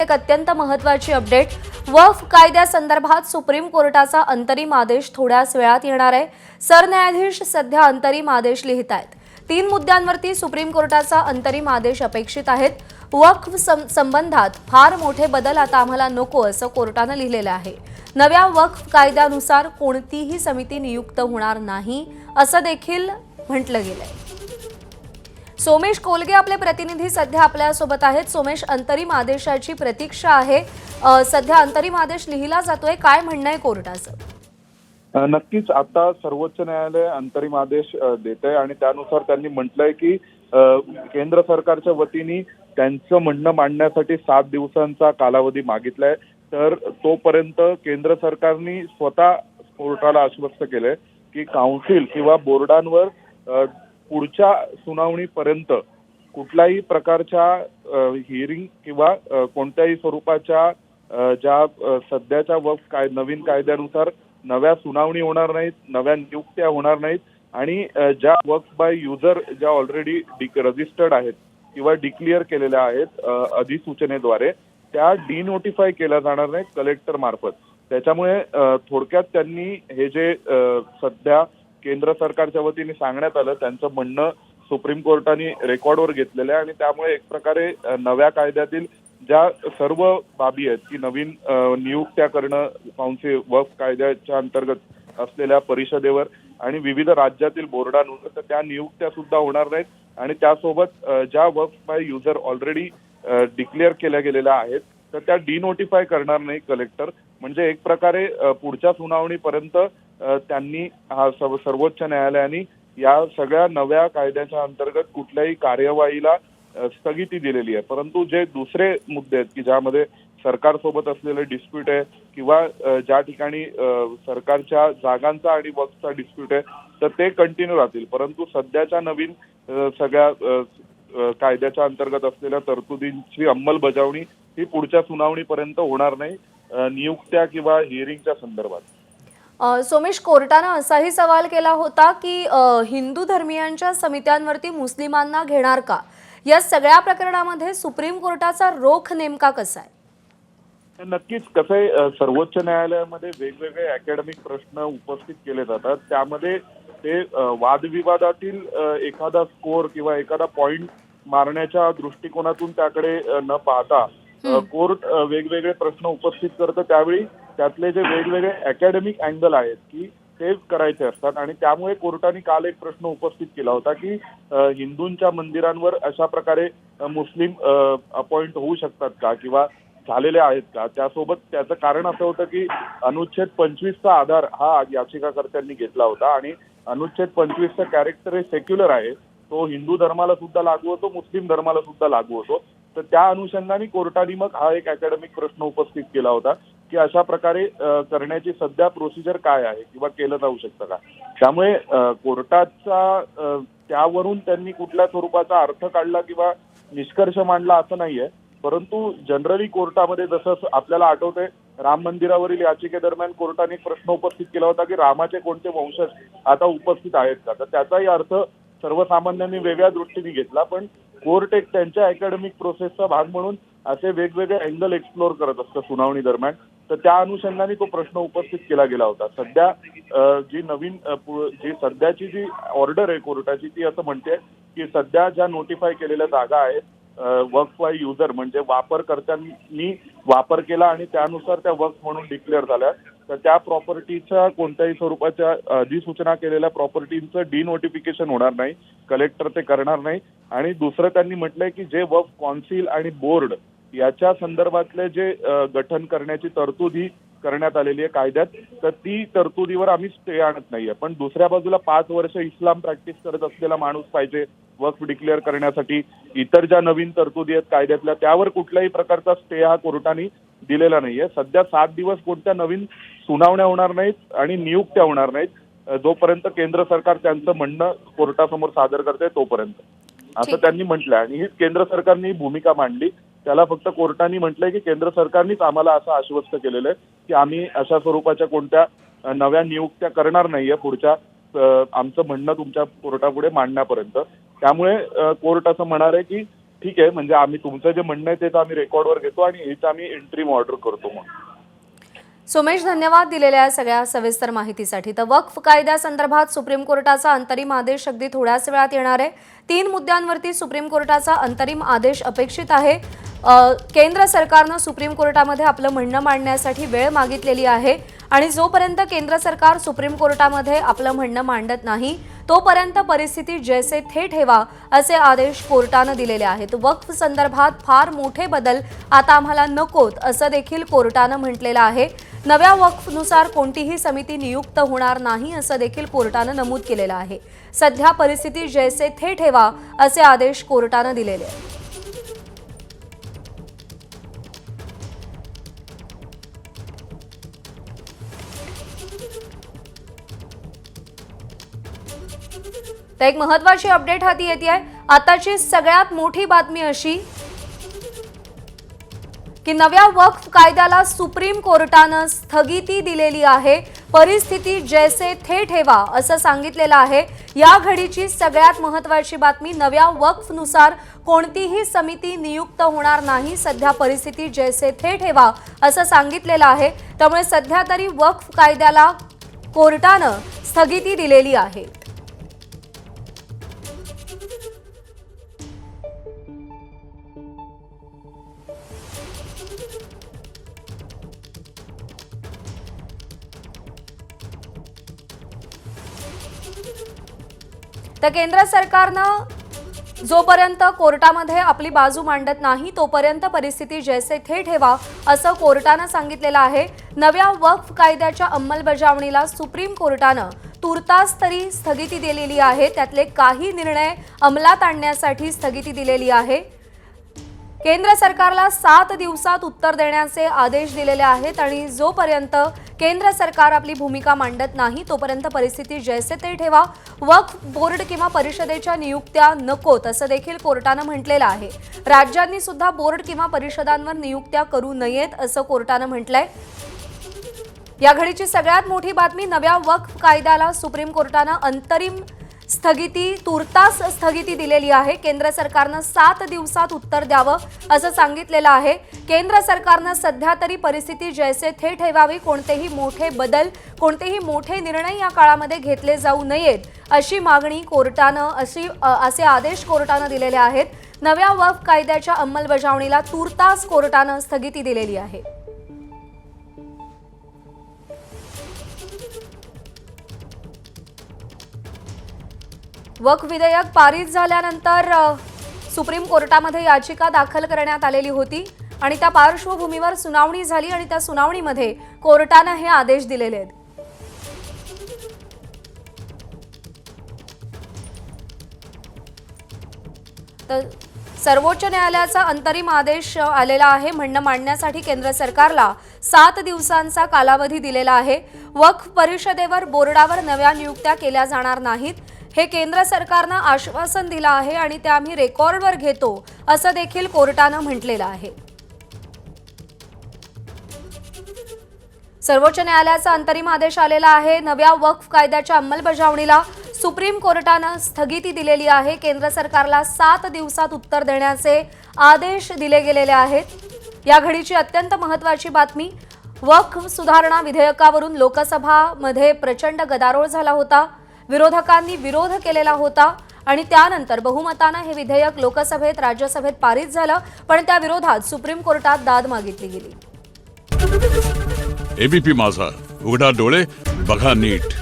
एक अत्यंत महत्त्वाची अपडेट। वक्फ कायद्यासंदर्भात सुप्रीम कोर्टाचा अंतरिम आदेश थोड्याच वेळात येणार आहे। सरन्यायाधीश सध्या अंतरिम आदेश लिहित आहेत। 3 मुद्द्यांवरती सुप्रीम कोर्टाचा अंतरिम आदेश अपेक्षित आहेत। वक्फ संबंधात फार मोठे बदल आता आम्हाला नको असं कोर्टाने लिहिलेलं आहे। नव्या वक्फ कायद्यानुसार कोणतीही समिती नियुक्त होणार नाही असं देखील म्हटलं गेलंय। सोमेश कोलगे आपले प्रतिनिधी सध्या आपल्या सोबत आहेत। सोमेश, अंतरिम आदेशाची प्रतीक्षा आहे। सध्या अंतरिम आदेश लिहिला जातोय, काय म्हणणं आहे कोर्टाचं? नक्कीच आता सर्वोच्च न्यायालय अंतरिम आदेश देत आहे आणि त्यानुसार त्यांनी म्हटलंय की केंद्र सरकारच्या वतीने त्यांचं म्हणणं मांडण्यासाठी 7 दिवसांचा कालावधी मागितलाय। तर तोपर्यंत केंद्र सरकारने स्वतः कोर्टाला आश्वस्त केलंय की काउन्सिल किंवा बोर्डांवर पुढच्या सुनावणीपर्यंत कुठल्याही प्रकारच्या हिअरिंग किंवा कोणत्याही स्वरूपाच्या ज्या सध्याच्या वक्फ नवीन कायद्यानुसार नव्या सुनावणी होणार नाहीत, नव्या नियुक्त्या होणार नाहीत आणि ज्या वक्फ बाय युजर ज्या ऑलरेडी रजिस्टर्ड आहेत किंवा डिक्लेअर केलेल्या आहेत अधिसूचनेद्वारे, त्या डिनोटिफाय केल्या जाणार नाहीत कलेक्टर मार्फत। त्याच्यामुळे थोडक्यात त्यांनी हे जे सध्या केंद्र सरकारच्या वतीने सांगण्यात आलं त्यांचं म्हणणं सुप्रीम कोर्टाने रेकॉर्डवर घेतलेलं आहे आणि त्यामुळे एक प्रकारे नव्या कायद्यातील ज्या सर्व बाबी आहेत की नवीन नियुक्त्या करणं काउन्सिल वक्फ कायद्याच्या अंतर्गत असलेल्या परिषदेवर आणि विविध राज्यातील बोर्डांवर, तर त्या नियुक्त्या सुद्धा होणार नाहीत आणि त्यासोबत ज्या वक्फ बाय युजर ऑलरेडी डिक्लेअर केल्या गेलेल्या आहेत तर त्या डिनोटिफाय करणार नाही कलेक्टर। म्हणजे एक प्रकारे पुढच्या सुनावणीपर्यंत त्यांनी सर्वोच्च न्यायालयाने या सगळ्या नव्या कायद्याच्या अंतर्गत कुठल्याही कार्यवाहीला स्थगिती दिलेली आहे। परंतु जे दुसरे मुद्दे आहेत की ज्यामध्ये सरकारसोबत असलेले डिस्प्यूट आहे किंवा ज्या ठिकाणी सरकारच्या जागांचा आणि वक्फचा डिस्प्यूट आहे तर ते कंटिन्यू राहतील। परंतु सध्याच्या नवीन सगळ्या कायद्याच्या अंतर्गत असलेल्या तरतुदींची अंमलबजावणी ही पुढच्या सुनावणीपर्यंत होणार नाही नियुक्त्या किंवा हिअरिंगच्या संदर्भात। सोमेश, कोर्टाने असाही सवाल केला होता की हिंदू धर्मियांच्या समित्यांवरती मुस्लिमांना घेणार का? या सगळ्या प्रकरणामध्ये सुप्रीम कोर्टाचा रोख नेमका कसा आहे? नक्कीच कसं आहे, सर्वोच्च न्यायालयामध्ये वेगवेगळे अकॅडमिक प्रश्न उपस्थित केले जातात। त्यामध्ये ते वादविवादातील एखादा स्कोर किंवा एखादा पॉइंट मारण्याच्या दृष्टिकोनातून त्याकडे न पाहता कोर्ट वेगवेगळे प्रश्न उपस्थित करतं। त्यावेळी त्यातले जे वेगवेगळे अकॅडमिक अँगल आहेत की ते करायचे असतात आणि त्यामुळे कोर्टाने काल एक प्रश्न उपस्थित केला होता की हिंदूंच्या मंदिरांवर अशा प्रकारे मुस्लिम अपॉइंट होऊ शकतात का किंवा झालेले आहेत का। त्यासोबत त्याचं कारण असं होतं की अनुच्छेद 25चा आधार हा याचिकाकर्त्यांनी घेतला होता आणि अनुच्छेद 25चा कॅरेक्टर हे सेक्युलर आहे, तो हिंदू धर्माला सुद्धा लागू होतो, मुस्लिम धर्माला सुद्धा लागू होतो। तर त्या अनुषंगाने कोर्टाने मग हा एक अकॅडमिक प्रश्न उपस्थित केला होता की अशा प्रकारे करण्याची सध्या प्रोसिजर काय आहे किंवा केलं जाऊ शकतं का। त्यामुळे कोर्टाचा त्यावरून त्यांनी कुठल्या स्वरूपाचा अर्थ काढला किंवा निष्कर्ष मांडला असं नाहीये। परंतु जनरली कोर्टामध्ये जसं आपल्याला आठवतंय राम मंदिरावरील याचिकेदरम्यान कोर्टाने प्रश्न उपस्थित केला होता की रामाचे कोणते वंशज आता उपस्थित आहेत का, तर त्याचाही अर्थ सर्वसामान्यांनी वेगळ्या दृष्टीने घेतला। पण कोर्ट एक त्यांच्या अकॅडमिक प्रोसेसचा भाग म्हणून असे वेगवेगळे अँगल एक्सप्लोर करत असतं सुनावणी दरम्यान, तर त्या अनुषंगाने तो प्रश्न उपस्थित केला गेला होता। सध्या जी नवीन जी सध्याची जी ऑर्डर आहे कोर्टाची ती असं म्हणते की सध्या ज्या नोटिफाय केलेल्या जागा आहेत वक्फ बाय युजर म्हणजे वापरकर्त्यांनी वापर केला आणि त्यानुसार त्या वक्फ म्हणून डिक्लेअर झाल्या, तर त्या प्रॉपर्टीच्या कोणत्याही स्वरूपाच्या अधिसूचना केलेल्या प्रॉपर्टीचं डिनोटिफिकेशन होणार नाही, कलेक्टर ते करणार नाही। आणि दुसरं त्यांनी म्हटलंय की जे वक्फ कौन्सिल आणि बोर्ड याच्या संदर्भातले जे गठन करण्याची तरतुदी करण्यात आलेली आहे कायद्यात, तर ती तरतुदीवर आम्ही स्टे आणत नाहीये। पण दुसऱ्या बाजूला 5 वर्ष इस्लाम प्रॅक्टिस करत असलेला माणूस पाहिजे वक्फ डिक्लेअर करण्यासाठी। इतर ज्या नवीन तरतुदी आहेत कायद्यातल्या त्यावर कुठल्याही प्रकारचा स्टे हा कोर्टाने दिलेला नाहीये। सध्या 7 दिवस कोणत्या नवीन सुनावण्या होणार नाहीत आणि नियुक्त्या होणार नाहीत जोपर्यंत केंद्र सरकार त्यांचं म्हणणं कोर्टासमोर सादर करते तोपर्यंत, असं त्यांनी म्हटलंय। आणि ही केंद्र सरकारने भूमिका मांडली, त्याला फक्त कोर्टाने म्हटलंय की केंद्र सरकारनेच आम्हाला असं आश्वस्त केलेलं आहे की आम्ही अशा स्वरूपाच्या कोणत्या नव्या नियुक्त्या करणार नाहीये पुढच्या आमचं म्हणणं तुमच्या कोर्टापुढे मांडण्यापर्यंत। त्यामुळे कोर्ट असं म्हणणार आहे की ठीक आहे, म्हणजे आम्ही तुमचं जे म्हणणं आहे ते तर आम्ही रेकॉर्डवर घेतो आणि हेच आम्ही इंट्रीम ऑर्डर करतो मग. सुमेश, धन्यवाद दिलेल्या सगळ्या सविस्तर माहितीसाठी. तर वक्फ कायद्यासंदर्भात सुप्रीम कोर्टाचा अंतरिम आदेश अगदी थोड्याच वेळात येणार आहे. 3 मुद्द्यांवरती सुप्रीम कोर्टाचा अंतरिम आदेश अपेक्षित आहे. केंद्र सरकारनं सुप्रीम कोर्टामध्ये आपलं म्हणणं मांडण्यासाठी वेळ मागितलेली आहे आणि जोपर्यंत केंद्र सरकार सुप्रीम कोर्टामध्ये आपलं म्हणणं मांडत नाही तोपर्यंत परिस्थिती जैसे थे ठेवा असे आदेश कोर्टानं दिलेले आहेत. वक्फ संदर्भात फार मोठे बदल आता आम्हाला नकोत असं देखील कोर्टानं म्हटलेलं आहे. नव्या वक्फनुसार कोणतीही समिती नियुक्त होणार नाही असं देखील कोर्टानं नमूद केलेलं आहे. सध्या परिस्थिती जैसे थे ठेवा असे आदेश कोर्टानं दिलेले आहेत. तर एक महत्त्वाची अपडेट हाती येते आहे. आताची सगळ्यात मोठी बातमी अशी की नव्या वक्फ कायद्याला सुप्रीम कोर्टानं स्थगिती दिलेली आहे. परिस्थिती जैसे थे ठेवा असं सांगितलेलं आहे. या घडीची सगळ्यात महत्त्वाची बातमी, नव्या वक्फनुसार कोणतीही समिती नियुक्त होणार नाही. सध्या परिस्थिती जैसे थे ठेवा असं सांगितलेलं आहे. त्यामुळे सध्या तरी वक्फ कायद्याला कोर्टानं स्थगिती दिलेली आहे. तर केंद्र सरकारनं जोपर्यंत कोर्टामध्ये आपली बाजू मांडत नाही तोपर्यंत परिस्थिती जैसे थे ठेवा असं कोर्टानं सांगितलेलं आहे. नव्या वक्फ कायद्याच्या अंमलबजावणीला सुप्रीम कोर्टानं तुर्तास तरी स्थगिती दिलेली आहे. त्यातले काही निर्णय अंमलात आणण्यासाठी स्थगिती दिलेली आहे. केंद्र सरकारला 7 दिवसात उत्तर देण्याचे आदेश दिलेले आहेत आणि जोपर्यंत केंद्र सरकार आपली भूमिका मांडत नाही तोपर्यंत परिस्थिती जैसे ते ठेवा. वक्फ बोर्ड किंवा परिषदेच्या नियुक्त्या नकोत असं देखील कोर्टानं म्हटलेलं आहे. राज्यांनी सुद्धा बोर्ड किंवा परिषदांवर नियुक्त्या करू नयेत असं कोर्टानं म्हटलंय. या घडीची सगळ्यात मोठी बातमी, नव्या वक्फ कायद्याला सुप्रीम कोर्टानं अंतरिम तुर्तास स्थगिती दिलेली आहे. केंद्र सरकारनं 7 दिवसात उत्तर द्यावं असं सांगितलेलं आहे. केंद्र सरकारनं सध्या तरी परिस्थिती जैसे थे ठेवावी. कोणतेही मोठे बदल, कोणतेही मोठे निर्णय या काळामध्ये घेतले जाऊ नयेत अशी मागणी कोर्टानं असे आदेश कोर्टानं दिलेले आहेत. नव्या वक्फ कायद्याच्या अंमलबजावणीला तुर्तास कोर्टानं स्थगिती दिलेली आहे. वक्फ विधेयक पारित झाल्यानंतर सुप्रीम कोर्टामध्ये याचिका दाखल करण्यात आलेली होती आणि त्या पार्श्वभूमीवर सुनावणी झाली आणि त्या सुनावणीमध्ये कोर्टानं हे आदेश दिलेले आहेत. तर सर्वोच्च न्यायालयाचा अंतरिम आदेश आलेला आहे. म्हणणं मांडण्यासाठी केंद्र सरकारला 7 दिवसांचा कालावधी दिलेला आहे. वक्फ परिषदेवर बोर्डावर नव्या नियुक्त्या केल्या जाणार नाहीत हे केंद्र सरकारनं आश्वासन दिलं आहे आणि ते आम्ही रेकॉर्डवर घेतो असं देखील कोर्टानं म्हटलेलं आहे. सर्वोच्च न्यायालयाचा अंतरिम आदेश आलेला आहे. नव्या वक्फ कायद्याच्या अंमलबजावणीला सुप्रीम कोर्टानं स्थगिती दिलेली आहे. केंद्र सरकारला 7 दिवसात उत्तर देण्याचे आदेश दिले गेलेले आहेत. या घडीची अत्यंत महत्त्वाची बातमी, वक्फ सुधारणा विधेयकावरून लोकसभामध्ये प्रचंड गदारोळ झाला होता. विरोधकांनी विरोध केलेला होता आणि त्यानंतर बहुमतानं हे विधेयक लोकसभेत राज्यसभेत पारित झालं, पण त्या विरोधात सुप्रीम कोर्टात दाद मागितली गेली. एबीपी माझा, उघडा डोळे बघा नीट.